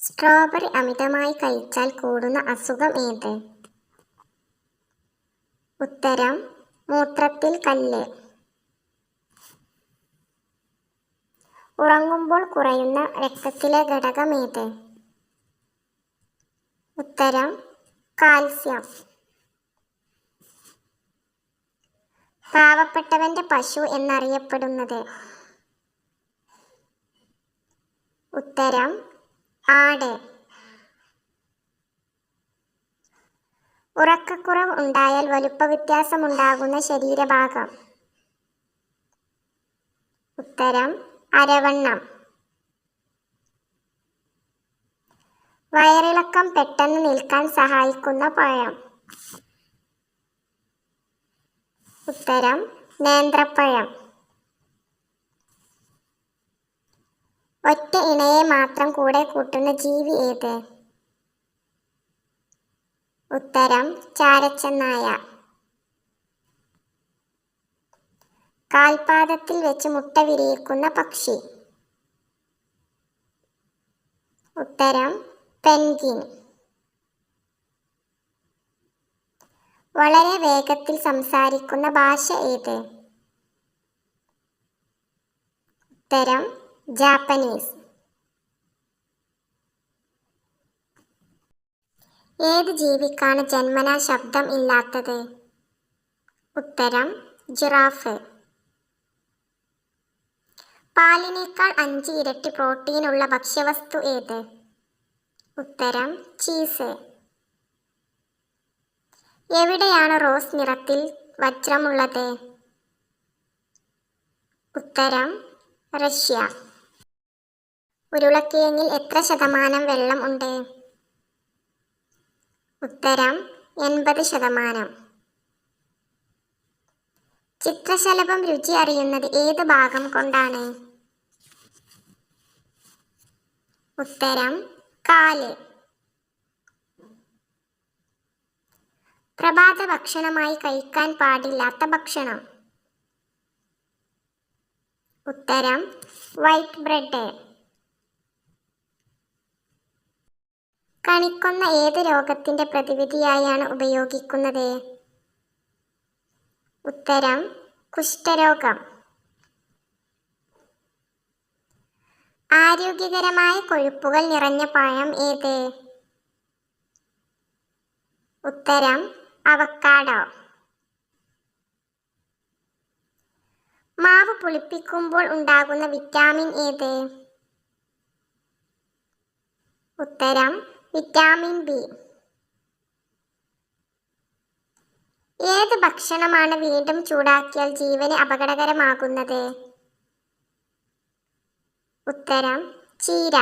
Strawberry അമിതമായി കഴിച്ചാൽ കൂടുന്ന അസുഖം ഏത്? ഉത്തരം മൂത്രത്തിൽ കല്ല്. ഉറങ്ങുമ്പോൾ കുറയുന്ന രക്തത്തിലെ ഘടകം ഏത്? ഉത്തരം കാൽസ്യം. പാവപ്പെട്ടവന്റെ പശു എന്നറിയപ്പെടുന്നത്? ഉത്തരം ആട്. ഉറക്കക്കുറവ് ഉണ്ടായാൽ വലുപ്പ വ്യത്യാസമുണ്ടാകുന്ന ശരീരഭാഗം? ഉത്തരം അരവണ്ണം. വയറിളക്കം പെട്ടെന്ന് നിൽക്കാൻ സഹായിക്കുന്ന പഴം? ഉത്തരം നേന്ത്രപ്പഴം. ഒറ്റ ഇണയെ മാത്രം കൂടെ കൂട്ടുന്ന ജീവി ഏത്? ഉത്തരം ചാരച്ചനായ. കാൽപാദത്തിൽ വെച്ച് മുട്ട വിരിയിക്കുന്ന പക്ഷി? ഉത്തരം പെൻഗ്വിൻ. വളരെ വേഗത്തിൽ സംസാരിക്കുന്ന ഭാഷ ഏത്? ഉത്തരം ജാപ്പനീസ്. ഏത് ജീവിക്കാണ് ജന്മനാ ശബ്ദം ഇല്ലാത്തത്? ഉത്തരം ജിറാഫ്. പാലിനേക്കാൾ 5 ഇരട്ടി പ്രോട്ടീനുള്ള ഭക്ഷ്യവസ്തു ഏത്? ഉത്തരം ചീസ്. എവിടെയാണ് റോസ് നിറത്തിൽ വജ്രമുള്ളത്? ഉത്തരം റഷ്യ. ഉരുളക്കിഴങ്ങിൽ എത്ര ശതമാനം വെള്ളം ഉണ്ട്? ഉത്തരം 80%. ചിത്രശലഭം രുചി അറിയുന്നത് ഏത് ഭാഗം കൊണ്ടാണ്? ഉത്തരം കാല്. പ്രഭാത ഭക്ഷണമായി കഴിക്കാൻ പാടില്ലാത്ത ഭക്ഷണം? ഉത്തരം വൈറ്റ് ബ്രെഡ്. കണിക്കൊന്ന ഏത് രോഗത്തിന്റെ പ്രതിവിധിയായാണ് ഉപയോഗിക്കുന്നത്? ഉത്തരം കുഷ്ഠരോഗം. ആരോഗ്യകരമായ കൊഴുപ്പുകൾ നിറഞ്ഞ പഴം ഏത്? ഉത്തരം അവക്കാഡോ. മാവ് പുളിപ്പിക്കുമ്പോൾ ഉണ്ടാകുന്ന വിറ്റാമിൻ ഏത്? ഉത്തരം വിറ്റാമിൻ ബി. ഏത് ഭക്ഷണമാണ് വീണ്ടും ചൂടാക്കിയാൽ ജീവന് അപകടകരമാകുന്നത്? ഉത്തരം ചീര.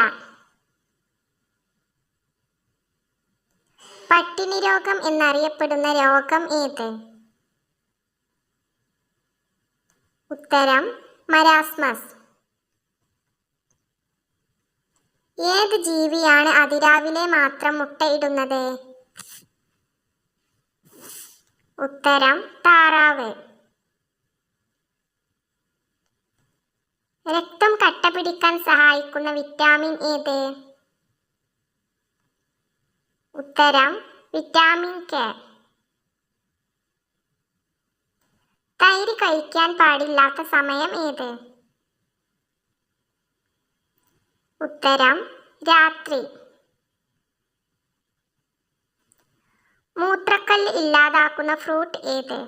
പട്ടിണി രോഗം എന്നറിയപ്പെടുന്ന രോഗം ഏത്? ഉത്തരം മരാസ്മസ്. ഏത് ജീവിയാണ് അതിരാവിലെ മാത്രം മുട്ടയിടുന്നത്? ഉത്തരം താറാവ്. രക്തം കട്ട പിടിക്കാൻ സഹായിക്കുന്ന വിറ്റാമിൻ ഏത്? ഉത്തരം വിറ്റാമിൻ കെ. തൈര് കഴിക്കാൻ പാടില്ലാത്ത സമയം ഏത്? ഉത്തരം രാത്രി. മൂത്രക്കല്ല് ഇല്ലാതാക്കുന്ന ഫ്രൂട്ട് ഏത്?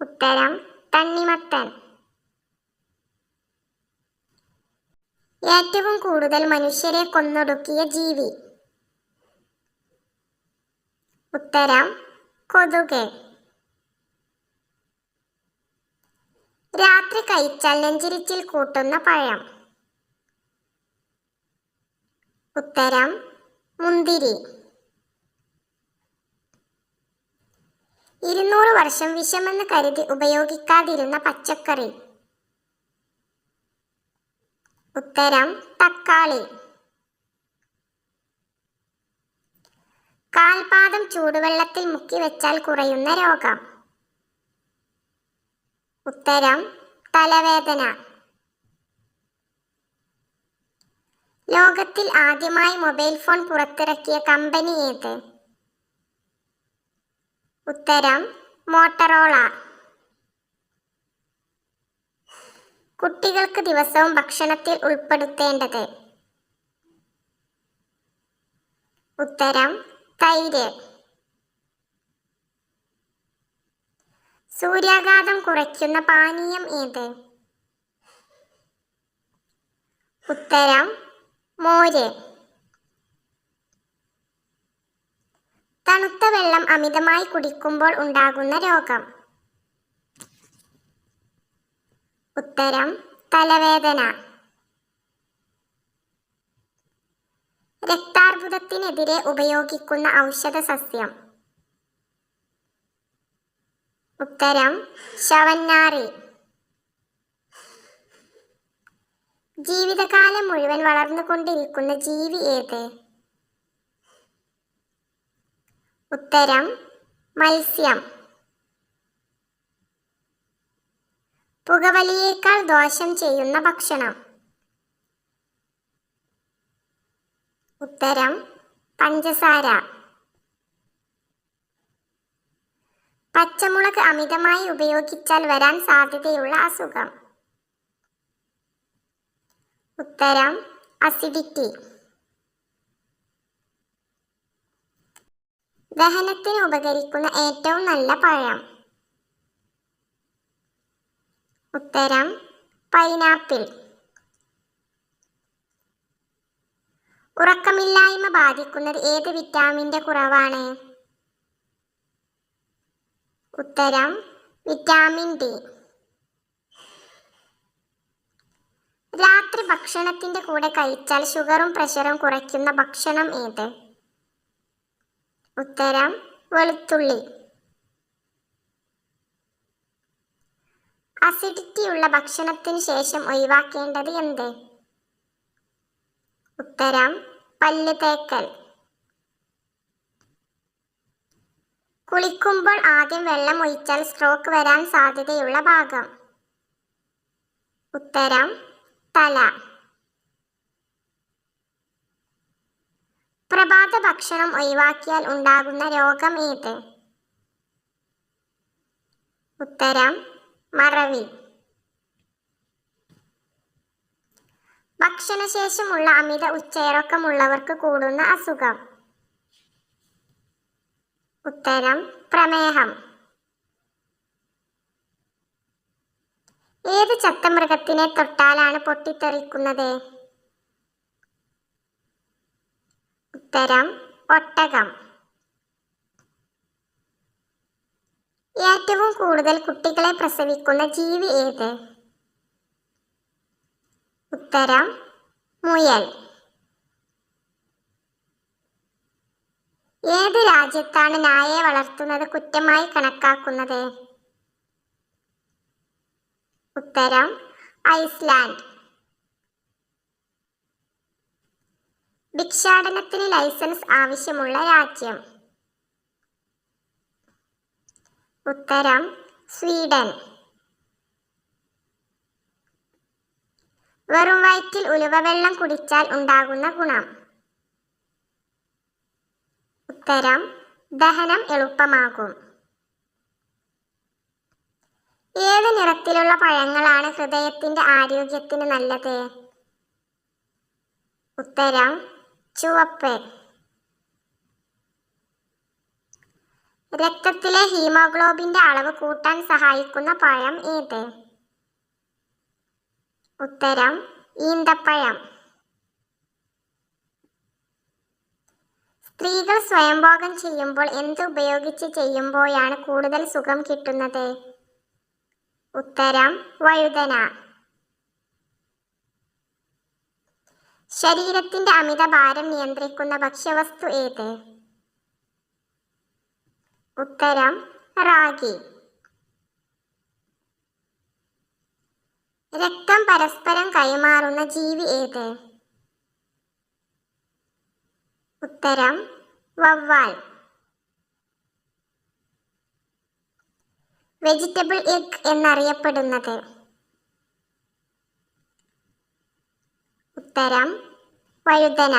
ഉത്തരം തണ്ണിമത്തൻ. ഏറ്റവും കൂടുതൽ മനുഷ്യരെ കൊന്നൊടുക്കിയ ജീവി? ഉത്തരം കൊതുക്. രാത്രി കഴിച്ചാൽ നെഞ്ചിരിച്ചിൽ കൂട്ടുന്ന പഴം? ഉത്തരം മുന്തിരി. 200 വർഷം വിഷമെന്ന് കരുതി ഉപയോഗിക്കാതിരുന്ന പച്ചക്കറി? ഉത്തരം തക്കാളി. കാൽപാദം ചൂടുവെള്ളത്തിൽ മുക്കി വെച്ചാൽ കുറയുന്ന രോഗം? ഉത്തരം തലവേദന. ലോകത്തിൽ ആദ്യമായി മൊബൈൽ ഫോൺ പുറത്തിറക്കിയ കമ്പനി ഏത്? ഉത്തരം മോട്ടറോള. കുട്ടികൾക്ക് ദിവസവും ഭക്ഷണത്തിൽ ഉൾപ്പെടുത്തേണ്ടത്? ഉത്തരം തൈര്. സൂര്യാഘാതം കുറയ്ക്കുന്ന പാനീയം ഏത്? ഉത്തരം മോര്. തണുത്ത വെള്ളം അമിതമായി കുടിക്കുമ്പോൾ ഉണ്ടാകുന്ന രോഗം? ഉത്തരം തലവേദന. രക്താർബുദത്തിനെതിരെ ഉപയോഗിക്കുന്ന ഔഷധ സസ്യം? ഉത്തരം ശവന്നാറി. ജീവിതകാലം മുഴുവൻ വളർന്നുകൊണ്ടിരിക്കുന്ന ജീവി ഏത്? ഉത്തരം മത്സ്യം. പുകവലിയേക്കാൾ ദോഷം ചെയ്യുന്ന ഭക്ഷണം? ഉത്തരം പഞ്ചസാര. പച്ചമുളക് അമിതമായി ഉപയോഗിച്ചാൽ വരാൻ സാധ്യതയുള്ള അസുഖം? ഉത്തരം അസിഡിറ്റി. ദഹനത്തിന് ഉപകരിക്കുന്ന ഏറ്റവും നല്ല പഴം? ഉത്തരം പൈനാപ്പിൾ. ഉറക്കമില്ലായ്മ ബാധിക്കുന്നത് ഏത് വിറ്റാമിന്റെ കുറവാണ്? ഉത്തരം വിറ്റാമിൻ ഡി. രാത്രി ഭക്ഷണത്തിന്റെ കൂടെ കഴിച്ചാൽ ഷുഗറും പ്രഷറും കുറയ്ക്കുന്ന ഭക്ഷണം ഏത്? ഉത്തരം വെളുത്തുള്ളി. അസിഡിറ്റി ഉള്ള ഭക്ഷണത്തിന് ശേഷം ഒഴിവാക്കേണ്ടത് എന്ത്? ഉത്തരം പല്ല് തേക്കൽ. കുളിക്കുമ്പോൾ ആദ്യം വെള്ളം ഒഴിച്ചാൽ സ്ട്രോക്ക് വരാൻ സാധ്യതയുള്ള ഭാഗം? ഉത്തരം തല. പ്രഭാത ഭക്ഷണം ഒഴിവാക്കിയാൽ ഉണ്ടാകുന്ന രോഗം ഏത്? ഉത്തരം മറവി. ഭക്ഷണശേഷമുള്ള അമിത ഉച്ചയിറക്കമുള്ളവർക്ക് കൂടുന്ന അസുഖം? ഉത്തരം പ്രമേഹം. ഏത് ചത്ത മൃഗത്തിനെ തൊട്ടാലാണ് പൊട്ടിത്തെറിക്കുന്നത്? ഉത്തരം ഒട്ടകം. ഏറ്റവും കൂടുതൽ കുട്ടികളെ പ്രസവിക്കുന്ന ജീവി ഏത്? ഉത്തരം മുയൽ. ഏത് രാജ്യത്താണ് നായയെ വളർത്തുന്നത് കുറ്റമായി കണക്കാക്കുന്നത്? ഉത്തരം ഐസ്ലാൻഡ്. ഭിക്ഷാടനത്തിന് ലൈസൻസ് ആവശ്യമുള്ള രാജ്യം? ഉത്തരം സ്വീഡൻ. വെറും വയറ്റിൽ ഉലുവ വെള്ളം കുടിച്ചാൽ ഉണ്ടാകുന്ന ഗുണം? ഉത്തരം ദഹനം എളുപ്പമാകും. ഏത് നിറത്തിലുള്ള പഴങ്ങളാണ് ഹൃദയത്തിന്റെ ആരോഗ്യത്തിന് നല്ലത്? ഉത്തരം ചുവപ്പ്. രക്തത്തിലെ ഹീമോഗ്ലോബിന്റെ അളവ് കൂട്ടാൻ സഹായിക്കുന്ന പഴം ഏത്? ഉത്തരം ഈന്തപ്പഴം. സ്ത്രീകൾ സ്വയംഭോഗം ചെയ്യുമ്പോൾ എന്ത് ഉപയോഗിച്ച് ചെയ്യുമ്പോഴാണ് കൂടുതൽ സുഖം കിട്ടുന്നത്? ഉത്തരം വഴുതന. ശരീരത്തിന്റെ അമിതഭാരം നിയന്ത്രിക്കുന്ന ഭക്ഷ്യവസ്തു ഏത്? ഉത്തരം റാഗി. രക്തം പരസ്പരം കൈമാറുന്ന ജീവി ഏത്? ഉത്തരം വവ്വാൽ. വെജിറ്റബിൾ എഗ് എന്നറിയപ്പെടുന്നത്? ഉത്തരം വഴുതന.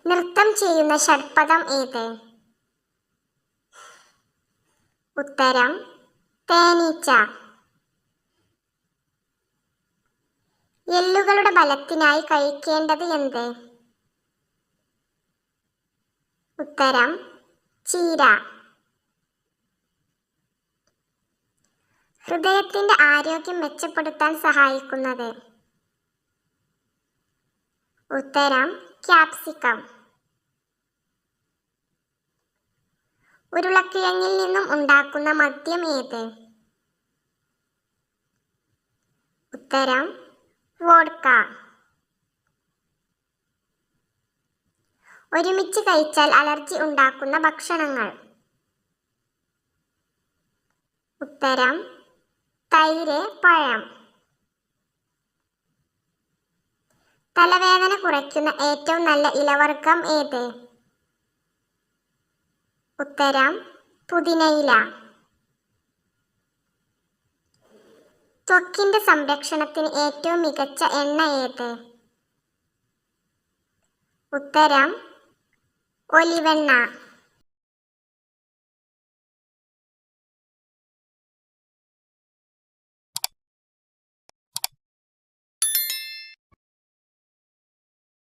നൃത്തം ചെയ്യുന്ന ഷഡ്പദം ഏത്? ഉത്തരം തേനീച്ച. എല്ലുകളുടെ ബലത്തിനായി കഴിക്കേണ്ടത് എന്ത്? ഉത്തരം ചീര. ഹൃദയത്തിന്റെ ആരോഗ്യം മെച്ചപ്പെടുത്താൻ സഹായിക്കുന്നത്? ഉത്തരം ക്യാപ്സിക്കം. ഉരുളക്കിഴങ്ങിൽ നിന്നും ഉണ്ടാക്കുന്ന മദ്യം ഏത്? ഉത്തരം വോഡ്ക. ഒരുമിച്ച് കഴിച്ചാൽ അലർജി ഉണ്ടാക്കുന്ന ഭക്ഷണങ്ങൾ? ഉത്തരം തൈര്, പഴം. തലവേദന കുറയ്ക്കുന്ന ഏറ്റവും നല്ല ഇലവർഗ്ഗം ഏത്? ഉത്തരം പുതിനയില. ത്വക്കിന്റെ സംരക്ഷണത്തിന് ഏറ്റവും മികച്ച എണ്ണ ഏത്? ഉത്തരം ഒലിവെണ്ണ.